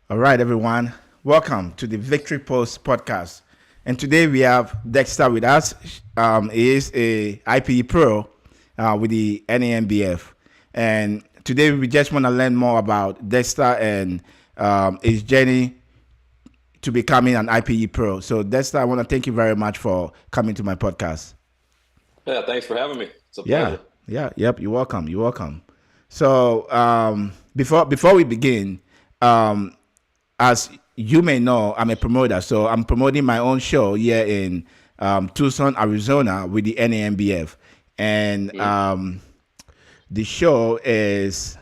All right, everyone. Welcome to the Victory Post podcast. And today we have Dexter with us. He is a IPE Pro with the NANBF. And today we just want to learn more about Dexter and his journey to becoming an IPE Pro. So Dexter, I want to thank you very much for coming to my podcast. Yeah, thanks for having me. It's a Yeah, pleasure. yep. You're welcome. You're welcome. So before we begin, um, as you may know, I'm a promoter, so I'm promoting my own show here in Tucson, Arizona, with the NAMBF, and Mm. the show is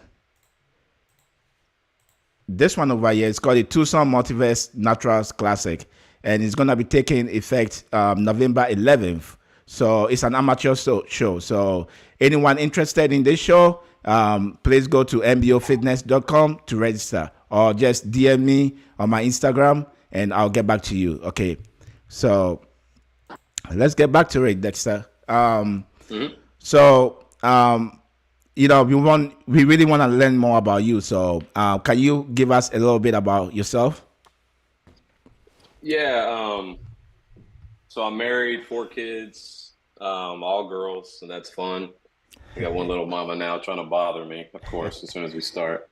this one over here. It's called the Tucson Multiverse Naturals Classic, and it's gonna be taking effect November 11th. So it's an amateur show. So anyone interested in this show, please go to mbofitness.com to register, or just DM me on my Instagram, and I'll get back to you. Okay. So let's get back to it, Dexter. hmm So we really want to learn more about you. So can you give us a little bit about yourself? Yeah, so I'm married, 4 kids, all girls, and that's fun. I got one little mama now trying to bother me, of course, as soon as we start.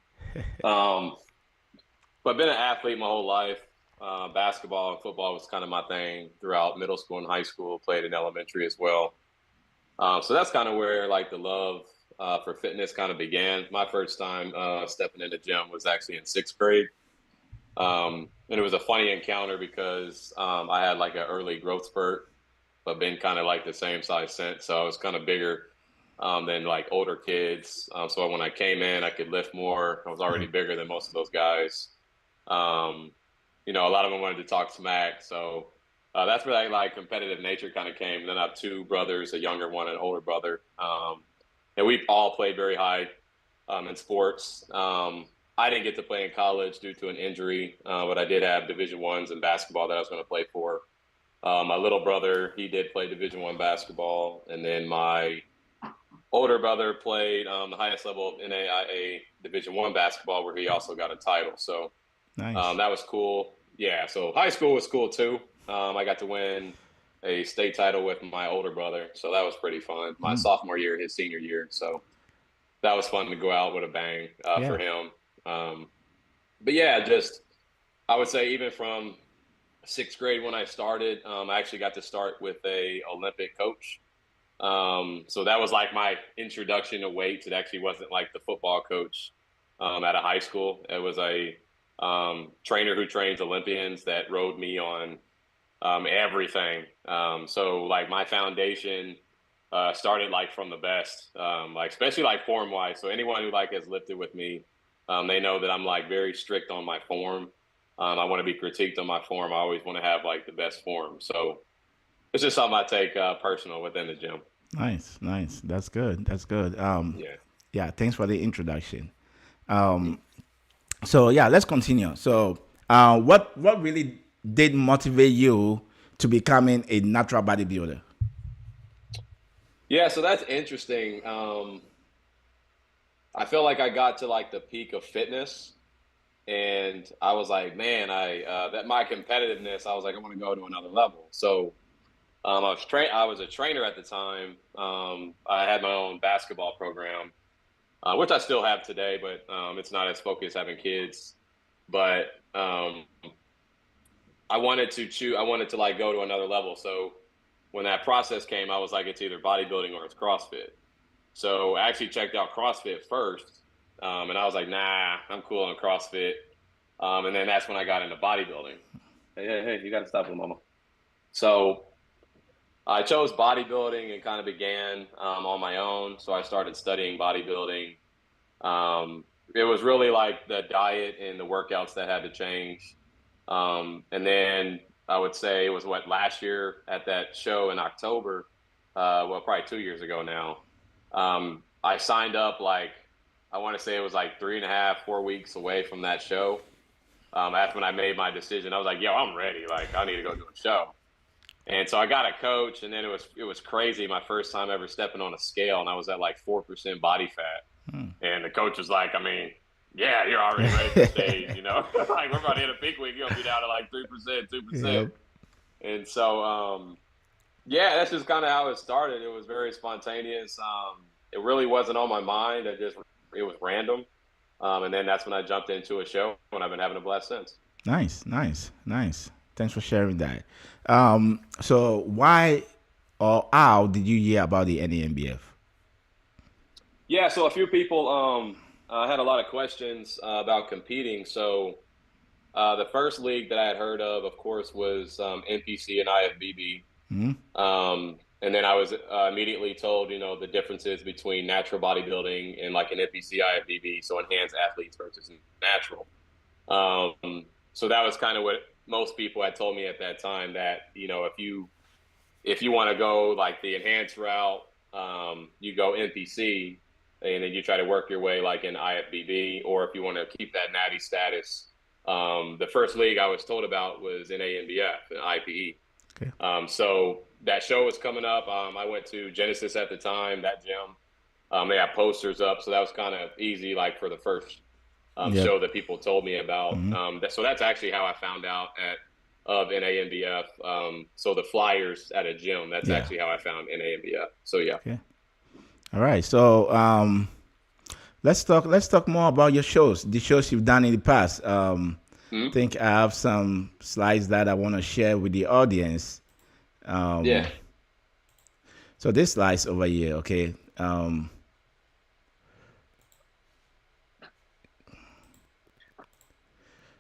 Um, but I've been an athlete my whole life. Basketball and football was kind of my thing throughout middle school and high school, played in elementary as well. So that's kind of where like the love for fitness kind of began. My first time stepping in the gym was actually in sixth grade. And it was a funny encounter because I had like an early growth spurt, but been kind of like the same size since. So I was kind of bigger than like older kids. So when I came in, I could lift more. I was already bigger than most of those guys. Um, a lot of them wanted to talk smack. So that's where that like competitive nature kind of came. And then I have two brothers, a younger one and an older brother. And we all played very high in sports. I didn't get to play in college due to an injury, but I did have Division Ones in basketball that I was going to play for. My little brother, he did play Division One basketball, and then my older brother played the highest level of NAIA Division One basketball, where he also got a title. So Nice. that was cool. Yeah, so high school was cool too. I got to win a state title with my older brother, so that was pretty fun. My sophomore year, his senior year, so that was fun to go out with a bang Yeah. for him. Um, but yeah, just I would say even from sixth grade when I started, I actually got to start with a Olympic coach. So that was like my introduction to weights. It actually wasn't like the football coach at a high school. It was a trainer who trains Olympians that rode me on everything. So like my foundation started like from the best, like especially like form wise. So anyone who like has lifted with me, they know that I'm like very strict on my form. I want to be critiqued on my form. I always want to have like the best form. So it's just something I take personal within the gym. Nice. Nice. That's good. That's good. Yeah. Yeah. Thanks for the introduction. So yeah, let's continue. So, what really did motivate you to becoming a natural bodybuilder? Yeah. So that's interesting. I feel like I got to like the peak of fitness and I was like, man, that my competitiveness, I was like, I want to go to another level. So I was a trainer at the time. I had my own basketball program, which I still have today, but it's not as focused having kids. But I wanted to choose. I wanted to like go to another level. So when that process came, I was like, it's either bodybuilding or it's CrossFit. So I actually checked out CrossFit first, and I was like, nah, I'm cool on CrossFit. And then that's when I got into bodybuilding. Hey, you got to stop with mama. So I chose bodybuilding and kind of began on my own. So I started studying bodybuilding. It was really like the diet and the workouts that had to change. And then I would say it was what last year at that show in October, well, probably 2 years ago now. I signed up like, I want to say it was like 3.5, 4 weeks away from that show. That's when I made my decision. I was like, yo, I'm ready. Like, I need to go do a show. And so I got a coach, and then it was crazy. My first time ever stepping on a scale, and I was at like 4% body fat. And the coach was like, I mean, yeah, you're already ready for stage, like we're about to hit a peak week, you're gonna be down to like 3%, 2%. Yep. And so yeah, that's just kind of how it started. It was very spontaneous. It really wasn't on my mind. It was random. And then that's when I jumped into a show, and I've been having a blast since. Nice, nice, nice. Thanks for sharing that. So why or how did you hear about the NANBF? Yeah, so a few people had a lot of questions about competing. So the first league that I had heard of course, was NPC and IFBB. Hmm. And then I was immediately told, the differences between natural bodybuilding and like an NPC IFBB, so enhanced athletes versus natural. So that was kind of what most people had told me at that time, that if you want to go like the enhanced route, you go NPC, and then you try to work your way like in IFBB, or if you want to keep that natty status. The first league I was told about was in NANBF, in IPE. Okay. So that show was coming up. I went to Genesis at the time, that gym. They had posters up, so that was kind of easy, like for the first Yep. show that people told me about. Hmm. So that's actually how I found out of NANBF. So the flyers at a gym, that's Yeah. actually how I found NANBF. So yeah. Okay. All right. So let's talk more about your shows, the shows you've done in the past. I Mhm. think I have some slides that I want to share with the audience. Yeah. So this slides over here, okay.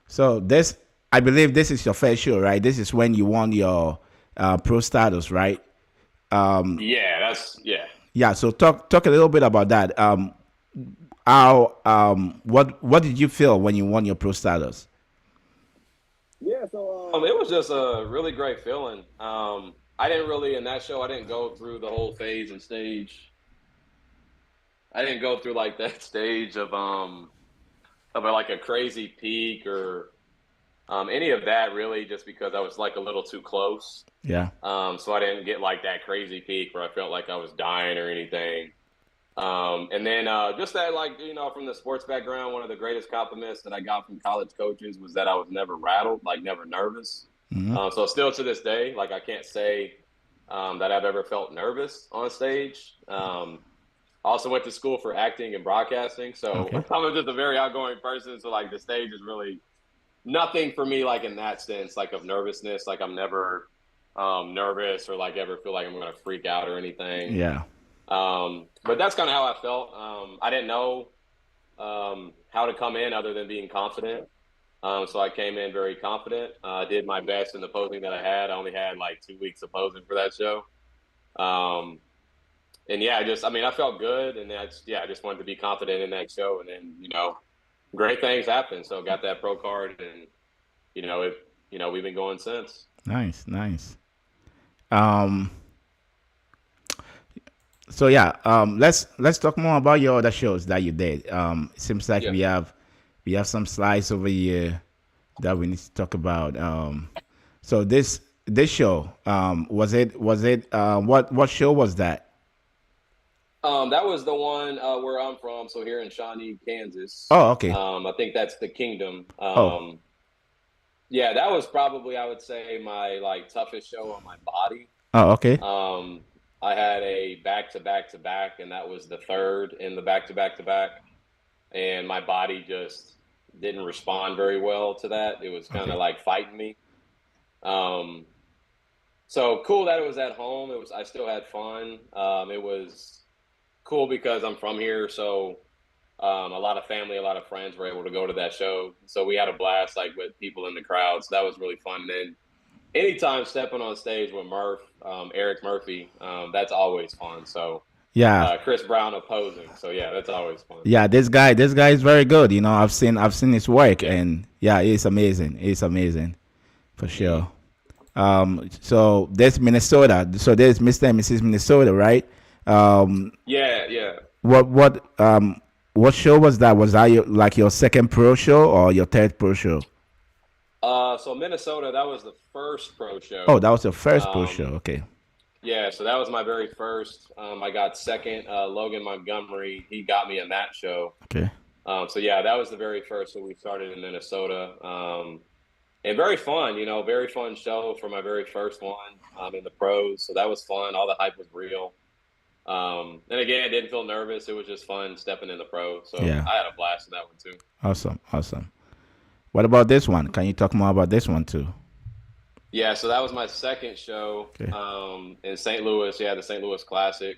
So this, I believe, this is your first show, right? This is when you won your pro status, right? Yeah. Yeah. So talk a little bit about that. How what did you feel when you won your pro status? Yeah, so it was just a really great feeling. I didn't really in that show. I didn't go through the whole phase and stage. I didn't go through like that stage of like a crazy peak or any of that really, just because I was like a little too close. Yeah. So I didn't get like that crazy peak where I felt like I was dying or anything. And then just that, like, from the sports background, one of the greatest compliments that I got from college coaches was that I was never rattled, like never nervous. Hmm. So still to this day, like I can't say that I've ever felt nervous on stage. I also went to school for acting and broadcasting. So Okay. I'm just a very outgoing person. So like the stage is really nothing for me, like in that sense, like of nervousness. Like I'm never nervous or like ever feel like I'm going to freak out or anything. Yeah. But that's kind of how I felt. I didn't know how to come in other than being confident. So I came in very confident. Did my best in the posing that I had. I only had like 2 weeks of posing for that show. And yeah, I felt good, and I just wanted to be confident in that show, and then great things happened. So got that pro card, and we've been going since. Nice. Nice. Um. So yeah. Let's talk more about your other shows that you did. It seems like Yeah. we have some slides over here that we need to talk about. So this show, was it what show was that? That was the one where I'm from, so here in Shawnee, Kansas. Oh, okay. I think that's the Kingdom. Oh, Yeah, that was probably, I would say, my like toughest show on my body. oh, okay. I had a back to back to back, and that was the third in the back to back to back, and my body just didn't respond very well to that. It was kind Okay. of like fighting me. Um, so cool that it was at home. I still had fun. It was cool because I'm from here, so a lot of family, a lot of friends were able to go to that show. So we had a blast, like with people in the crowd. So that was really fun. And then anytime stepping on stage with Eric Murphy, that's always fun. So Yeah. Chris Brown opposing. So yeah, that's always fun. Yeah, this guy is very good. I've seen his work, Yeah. and yeah, it's amazing. It's amazing for Mhm. sure. So there's Minnesota. So there's Mr. and Mrs. Minnesota, right? Um, Yeah. what show was that? Was that your second pro show or your third pro show? So Minnesota, that was the first pro Oh, show. that was your first pro show. Um, Okay. yeah, so that was my very first. I got second. Logan Montgomery, he got me in that show. Okay. So yeah, that was the very first. So we started in Minnesota, and very fun. Very fun show for my very first one in the pros. So that was fun. All the hype was real. And again, I didn't feel nervous. It was just fun stepping in the pros. So Yeah. I had a blast in that one too. Awesome. Awesome. What about this one? Can you talk more about this one too? Yeah, so that was my second show Okay. in St. Louis. Yeah, the St. Louis Classic.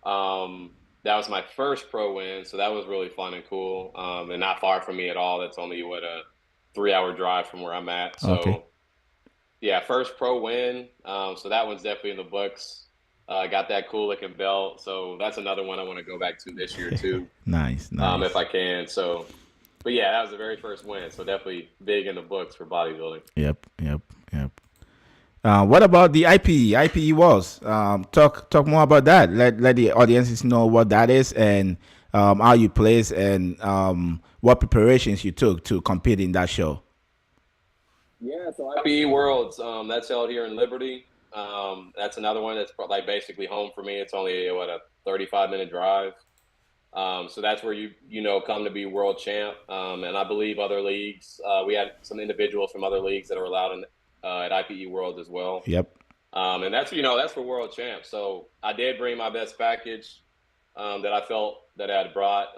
That was my first pro win, so that was really fun and cool. And not far from me at all. That's only a 3-hour drive from where I'm at. Okay. So yeah, first pro win. So that one's definitely in the books. Got that cool looking belt. So that's another one I want to go back to this year too, Nice. if Nice. I can. So, but yeah, that was the very first win. So definitely big in the books for bodybuilding. Yep. Yep. Yep. What about the IPE? IPE was talk more about that. Let the audiences know what that is and how you place and what preparations you took to compete in that show. Yeah, so IPE Worlds, that's held here in Liberty. That's another one that's like basically home for me. It's only a 35-minute drive. So that's where you come to be world champ. And I believe other leagues. We had some individuals from other leagues that are allowed at IPE Worlds as well. Yep. And that's for world champ. So I did bring my best package that I felt that I had brought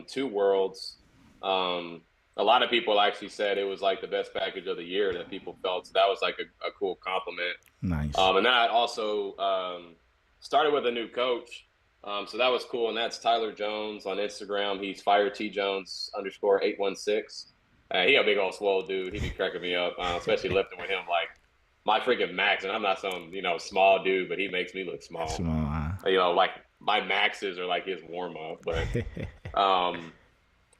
to Worlds. A lot of people actually said it was like the best package of the year that people felt. So that was like a cool compliment. Nice. And then I also started with a new coach. So that was cool. And that's Tyler Jones on Instagram. He's FireTJones_816. He a big old swole dude. He be cracking me up, especially lifting with him. Like my freaking max, and I'm not some small dude, but he makes me look small. Like my maxes are like his warm up.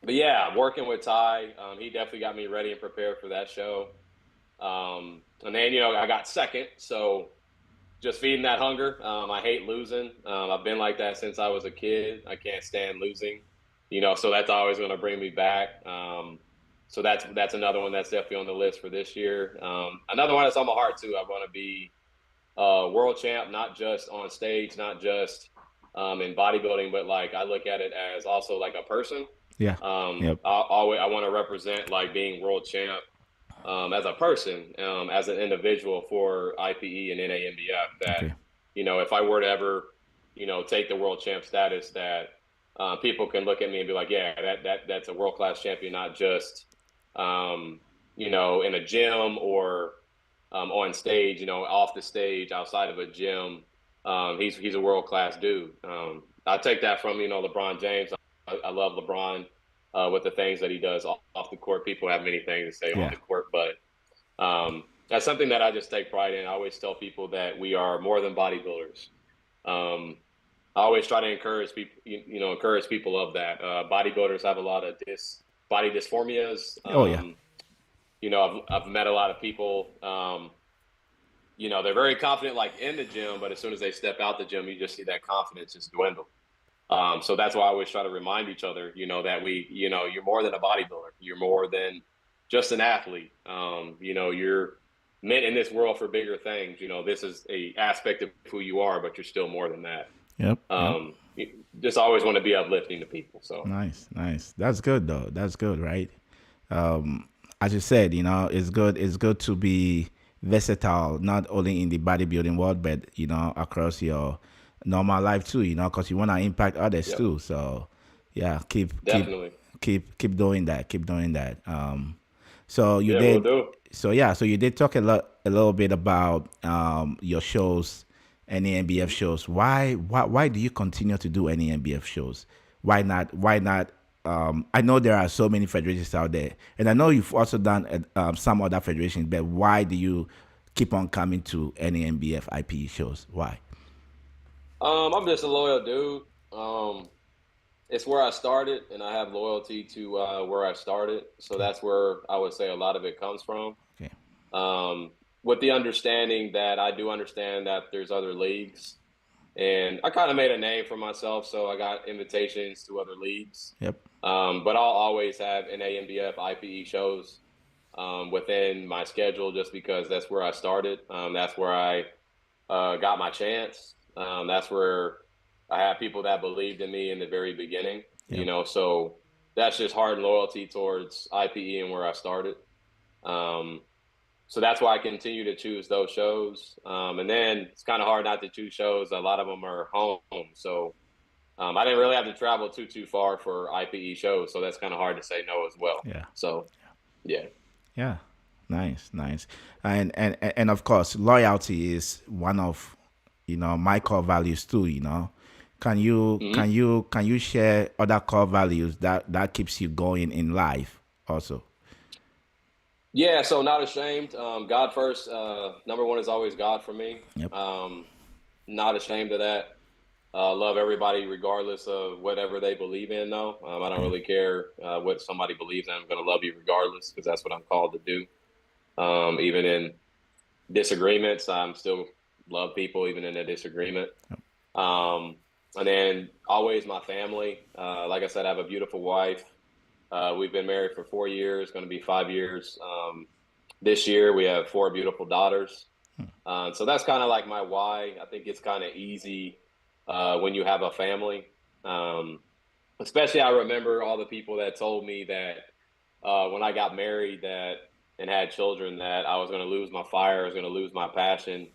But yeah, working with Ty, he definitely got me ready and prepared for that show. And then I got second, so just feeding that hunger. I hate losing. I've been like that since I was a kid. I can't stand losing. So that's always going to bring me back. So that's another one that's definitely on the list for this year. Another one that's on my heart too. I want to be world champ, not just on stage, not just in bodybuilding, but like I look at it as also like a person. Yeah. Yep. I want to represent like being world champ as a person, as an individual for IPE and NANBF. That Okay. if I were to ever take the world champ status, that people can look at me and be like, yeah, that's a world class champion, not just in a gym or on stage, off the stage, outside of a gym. He's a world class dude. I take that from LeBron James. I love LeBron with the things that he does off the court. People have many things to say on the court, but that's something that I just take pride in. I always tell people that we are more than bodybuilders. I always try to encourage people of that. Bodybuilders have a lot of body dysformias. I've met a lot of people. They're very confident, like in the gym, but as soon as they step out the gym, you just see that confidence just dwindle. So that's why I always try to remind each other, that you're more than a bodybuilder. You're more than just an athlete. You're meant in this world for bigger things. This is a aspect of who you are, but you're still more than that. Yep. You just always want to be uplifting to people. So nice. That's good though. That's good, right? As you said, it's good. It's good to be versatile, not only in the bodybuilding world, but across your normal life too. Because you want to impact others too. So yeah, keep doing that. Keep doing that. So you did. So yeah, so you did talk a little bit about your shows, NANBF shows. Why do you continue to do NANBF shows? Why not? I know there are so many federations out there, and I know you've also done some other federations. But why do you keep on coming to NANBF IPE shows? Why? I'm just a loyal dude. It's where I started, and I have loyalty to where I started. So that's where I would say a lot of it comes from. Okay. With the understanding that I do understand that there's other leagues, and I kind of made a name for myself, so I got invitations to other leagues. Yep. But I'll always have NANBF IPE shows within my schedule, just because that's where I started. That's where I got my chance. That's where I have people that believed in me in the very beginning. Yep. So that's just hard loyalty towards IPE and where I started. Um, so that's why I continue to choose those shows. And then it's kind of hard not to choose shows. A lot of them are home. So I didn't really have to travel too far for IPE shows. So that's kind of hard to say no as well. Yeah. So, yeah. Yeah. Nice, nice. And of course, loyalty is one of, my core values too, Hmm. can you share other core values that keeps you going in life also? Yeah. So not ashamed. God first. Number one is always God for me. Yep. Not ashamed of that. Love everybody regardless of whatever they believe in, though. I don't Yeah. really care what somebody believes in. I'm going to love you regardless because that's what I'm called to do. Even in disagreements, I'm still love people even in a disagreement. Um, and then always my family. Like I said, I have a beautiful wife. We've been married for 4 years, going to be 5 years. This year, we have four beautiful daughters. So that's kind of like my why. I think it's kind of easy when you have a family. Um, Especially, I remember all the people that told me that when I got married that and had children that I was going to lose my fire, I was going to lose my passion,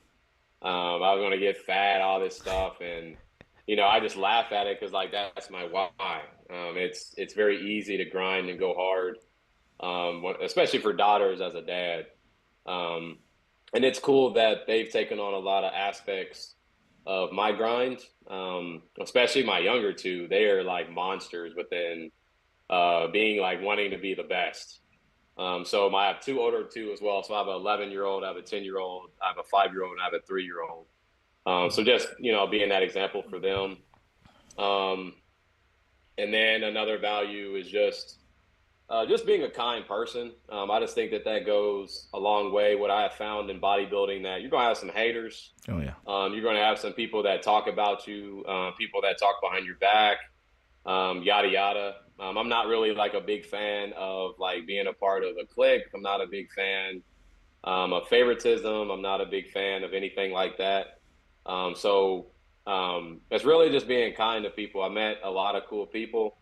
I was going to get fat, all this stuff, and I just laugh at it because like that's my why. It's very easy to grind and go hard, especially for daughters as a dad. Um, and it's cool that they've taken on a lot of aspects of my grind, especially my younger two. They are like monsters within being like wanting to be the best. So I have two older two as well. So I have an 11-year-old, I have a 10-year-old, I have a 5-year-old, and I have a 3-year-old. So just being that example for them. Um, and then another value is just being a kind person. I just think that that goes a long way. What I have found in bodybuilding that you're gonna have some haters. Oh yeah. You're gonna have some people that talk about you, people that talk behind your back, yada yada. I'm not really like a big fan of like being a part of a clique. I'm not a big fan of favoritism. I'm not a big fan of anything like that. So it's really just being kind to people. I met a lot of cool people.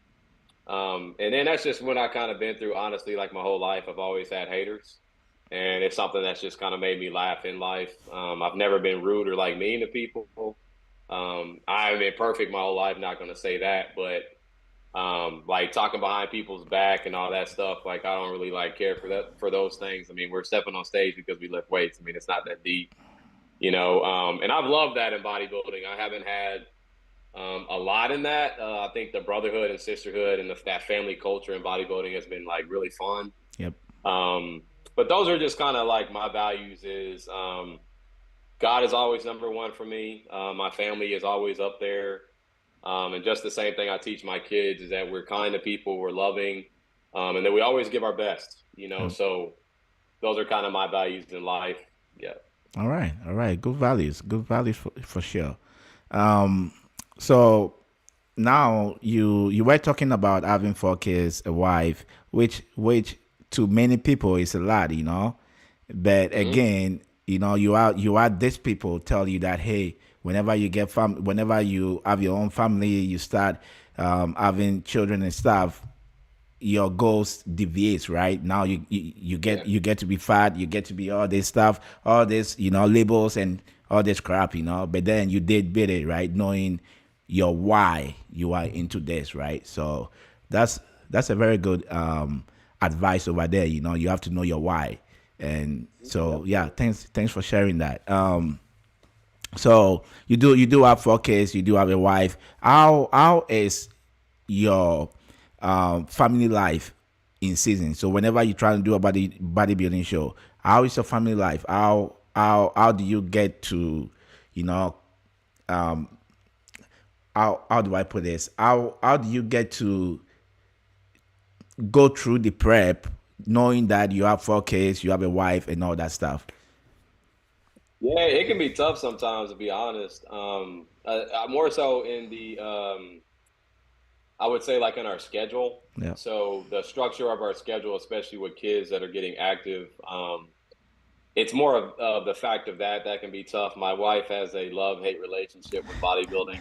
And then that's just when I kind of been through, honestly, like my whole life, I've always had haters. And it's something that's just kind of made me laugh in life. I've never been rude or like mean to people. I've been perfect my whole life, not going to say that, but like talking behind people's back and all that stuff, like I don't really like care for those things. I mean, we're stepping on stage because we lift weights. I mean, it's not that deep. And I've loved that in bodybuilding. I haven't had a lot in that. I think the brotherhood and sisterhood and that family culture in bodybuilding has been like really fun. Yep. Um, but those are just kind of like my values is God is always number one for me. My family is always up there. And just the same thing I teach my kids is that we're kind to people, we're loving, and that we always give our best. Yep. So those are kind of my values in life. Yeah. All right. All right. Good values. Good values for sure. Um, so now you were talking about having 4 kids, a wife, which to many people is a lot. But Hmm. again, you are these people tell you that, hey, whenever you have your own family, you start having children and stuff, your goals deviates, right? Now you Yeah. get to be fat, you get to be all this stuff, all this, labels and all this crap. But then you did beat it, right? Knowing your why you are into this, right? So that's that's a very good advice over there. You have to know your why. And so Yep. yeah, thanks for sharing that. So you do have 4 kids, you do have a wife. How is your family life in season? So whenever you try to do a bodybuilding show, how is your family life? How do you get to, you know, how do I put this? How do you get to go through the prep, knowing that you have 4 kids, you have a wife, and all that stuff? Yeah, it can be tough sometimes, to be honest. More so in I would say like in our schedule. Yeah. So the structure of our schedule, especially with kids that are getting active, it's more of the fact of that can be tough. My wife has a love-hate relationship with bodybuilding.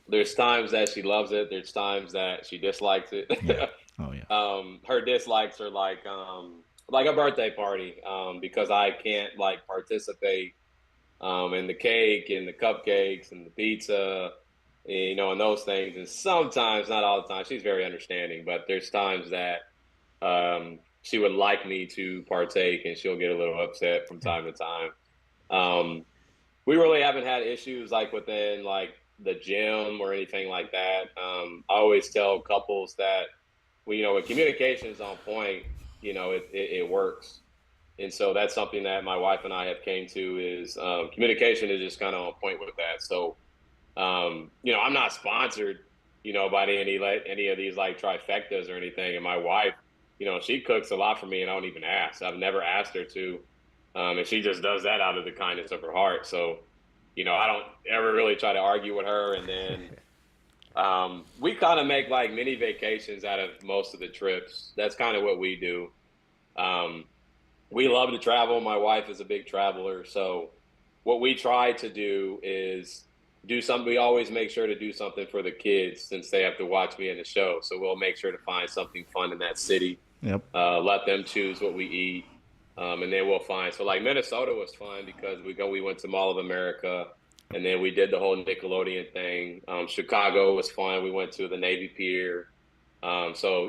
There's times that she loves it. There's times that she dislikes it. Yeah. Oh yeah. Her dislikes are like a birthday party, because I can't like participate in the cake and the cupcakes and the pizza, and those things. And sometimes, not all the time, she's very understanding, but there's times that she would like me to partake, and she'll get a little upset from time to time. Um, we really haven't had issues like within like the gym or anything like that. I always tell couples that when communication is on point, it works. And so that's something that my wife and I have came to is communication is just kind of on point with that. So I'm not sponsored, by any of these like trifectas or anything. And my wife, she cooks a lot for me, and I don't even ask. I've never asked her to, and she just does that out of the kindness of her heart. So, I don't ever really try to argue with her. And then we kind of make like mini vacations out of most of the trips. That's kind of what we do. Um, we love to travel. My wife is a big traveler. So what we try to do is do something. We always make sure to do something for the kids since they have to watch me in the show. So we'll make sure to find something fun in that city. Yep. Let them choose what we eat. And then we'll find. So like Minnesota was fun because we went to Mall of America, and then we did the whole Nickelodeon thing. Chicago was fun. We went to the Navy Pier. So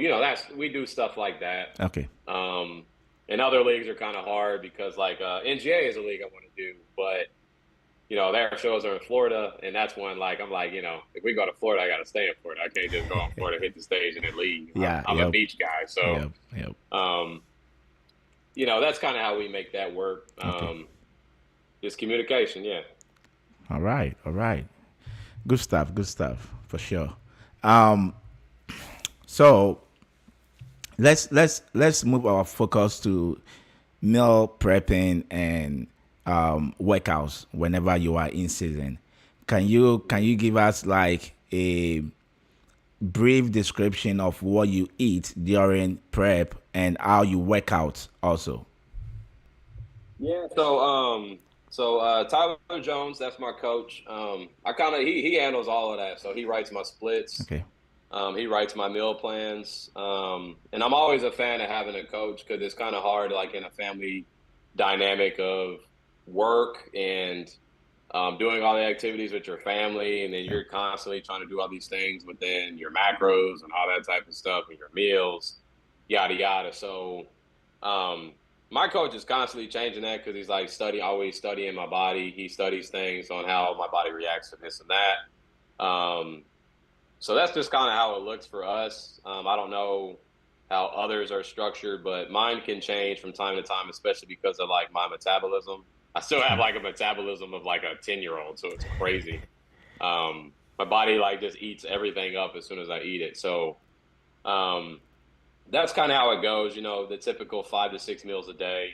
we do stuff like that. Okay. And other leagues are kind of hard because like NGA is a league I want to do, but their shows are in Florida, and that's when like I'm like, if we go to Florida, I got to stay in Florida. I can't just go in Florida, hit the stage, and then leave. Yeah, I'm a beach guy, so yep. That's kind of how we make that work. Okay. Just communication, yeah. All right. Good stuff for sure. Um, so let's move our focus to meal prepping and workouts whenever you are in season. Can you give us like a brief description of what you eat during prep and how you work out also? Yeah. So Tyler Jones, that's my coach. I kind of he handles all of that. So he writes my splits. Okay. He writes my meal plans. And I'm always a fan of having a coach because it's kind of hard, like in a family dynamic of work and doing all the activities with your family, and then you're constantly trying to do all these things within your macros and all that type of stuff and your meals, yada yada. So my coach is constantly changing that because he's like always studying my body. He studies things on how my body reacts to this and that. So that's just kind of how it looks for us. I don't know how others are structured, but mine can change from time to time, especially because of like my metabolism. I still have like a metabolism of like a 10-year-old, so it's crazy. My body like just eats everything up as soon as I eat it. So that's kind of how it goes, the typical 5 to 6 meals a day.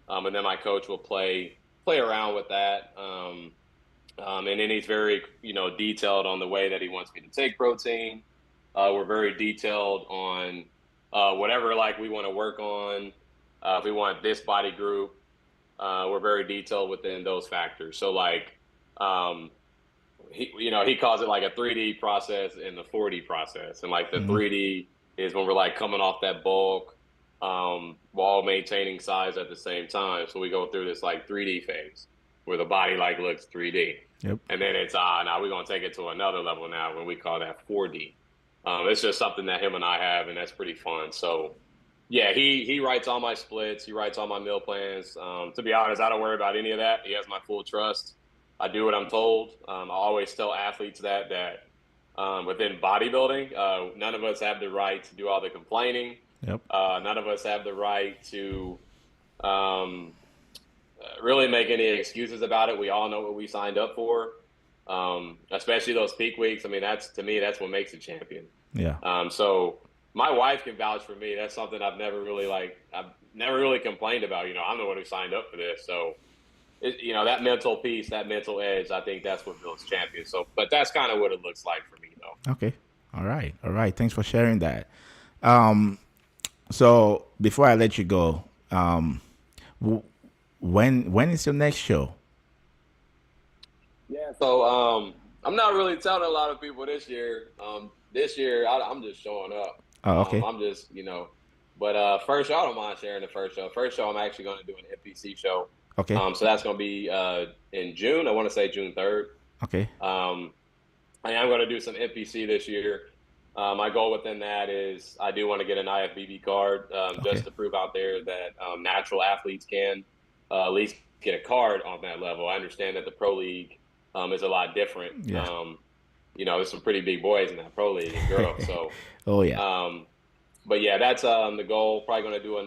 And then my coach will play around with that. And then he's very, detailed on the way that he wants me to take protein. We're very detailed on whatever like we want to work on. If we want this body group, we're very detailed within those factors. So like, he calls it like a 3D process and the 4D process. And like the 3D is when we're like coming off that bulk, while maintaining size at the same time. So we go through this like 3D phase where the body like looks 3D. Yep. And then it's now we're gonna take it to another level now when we call that 4D. It's just something that him and I have, and that's pretty fun. So yeah, he writes all my splits, he writes all my meal plans. To be honest, I don't worry about any of that. He has my full trust. I do what I'm told. I always tell athletes that within bodybuilding, none of us have the right to do all the complaining. Yep. None of us have the right to really make any excuses about it. We all know what we signed up for, especially those peak weeks. I mean, that's what makes a champion. Yeah. So my wife can vouch for me. That's something I've never really complained about. I'm the one who signed up for this. So, that mental piece, that mental edge, I think that's what builds champions. So, but that's kind of what it looks like for me, though. Okay. All right. Thanks for sharing that. So before I let you go, when is your next show? Yeah. So I'm not really telling a lot of people this year. This year I'm just showing up. Oh, okay. I'm just, but first show, I don't mind sharing the first show. First show, I'm actually going to do an NPC show. Okay. So that's going to be in June. I want to say June 3rd. Okay. I am going to do some NPC this year. My goal within that is I do want to get an IFBB card just to prove out there that natural athletes can at least get a card on that level. I understand that the pro league is a lot different. Yeah. There's some pretty big boys in that pro league and girls. So, oh yeah. But yeah, that's the goal. Probably going to do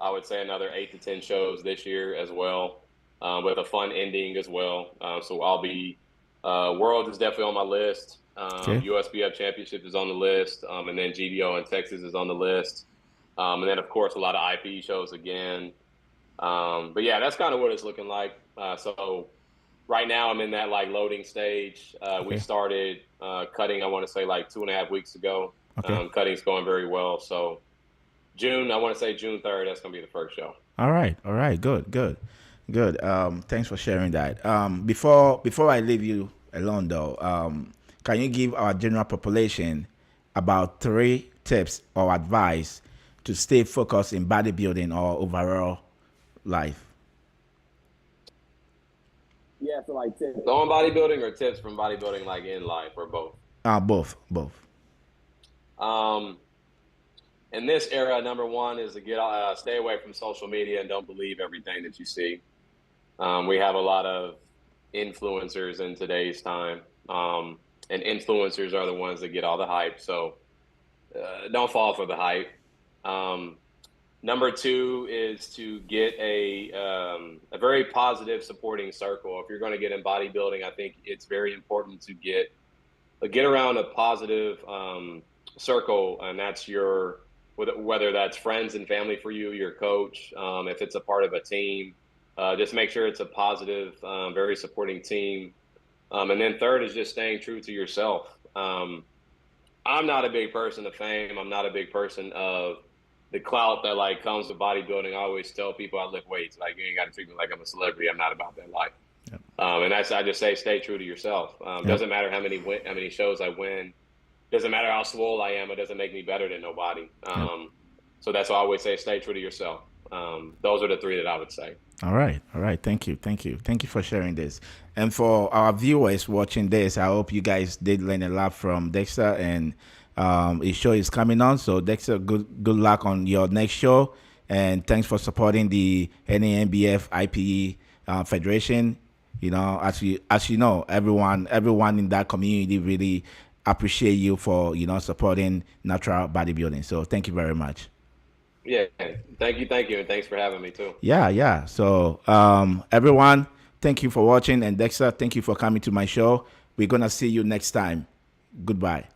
I would say another 8 to 10 shows this year as well, with a fun ending as well. So I'll be World is definitely on my list. USBF Championship is on the list, and then GDO in Texas is on the list, and then of course a lot of IPE shows again. But yeah, that's kind of what it's looking like. So right now I'm in that like loading stage. We started cutting, I want to say like 2.5 weeks ago. Cutting's going very well. So I want to say June 3rd, that's going to be the first show. All right. Good. Thanks for sharing that. Before I leave you alone though, can you give our general population about 3 tips or advice to stay focused in bodybuilding or overall life? Yeah, so like tips on bodybuilding or tips from bodybuilding like in life or both? Both. In this era, number one is to stay away from social media and don't believe everything that you see. We have a lot of influencers in today's time, and influencers are the ones that get all the hype. So don't fall for the hype. Number 2 is to get a very positive supporting circle. If you're going to get in bodybuilding, I think it's very important to get around a positive circle, and that's whether that's friends and family for you, your coach, if it's a part of a team, just make sure it's a positive, very supporting team. And then 3rd is just staying true to yourself. I'm not a big person of fame. I'm not a big person of the clout that like comes with bodybuilding. I always tell people I lift weights. Like, you ain't got to treat me like I'm a celebrity. I'm not about that life. Yep. And I just say, stay true to yourself. Doesn't matter how many shows I win. Doesn't matter how swole I am. It doesn't make me better than nobody. So that's why I always say, stay true to yourself. Those are the 3 that I would say. All right. Thank you for sharing this. And for our viewers watching this, I hope you guys did learn a lot from Dexter, and his show is coming on. So Dexter, good luck on your next show, and thanks for supporting the NANBF IPE Federation. As you know, everyone in that community really appreciate you for supporting natural bodybuilding. So thank you very much. Yeah, thank you, and thanks for having me too. Yeah. So everyone, thank you for watching, and Dexter, thank you for coming to my show. We're gonna see you next time. Goodbye.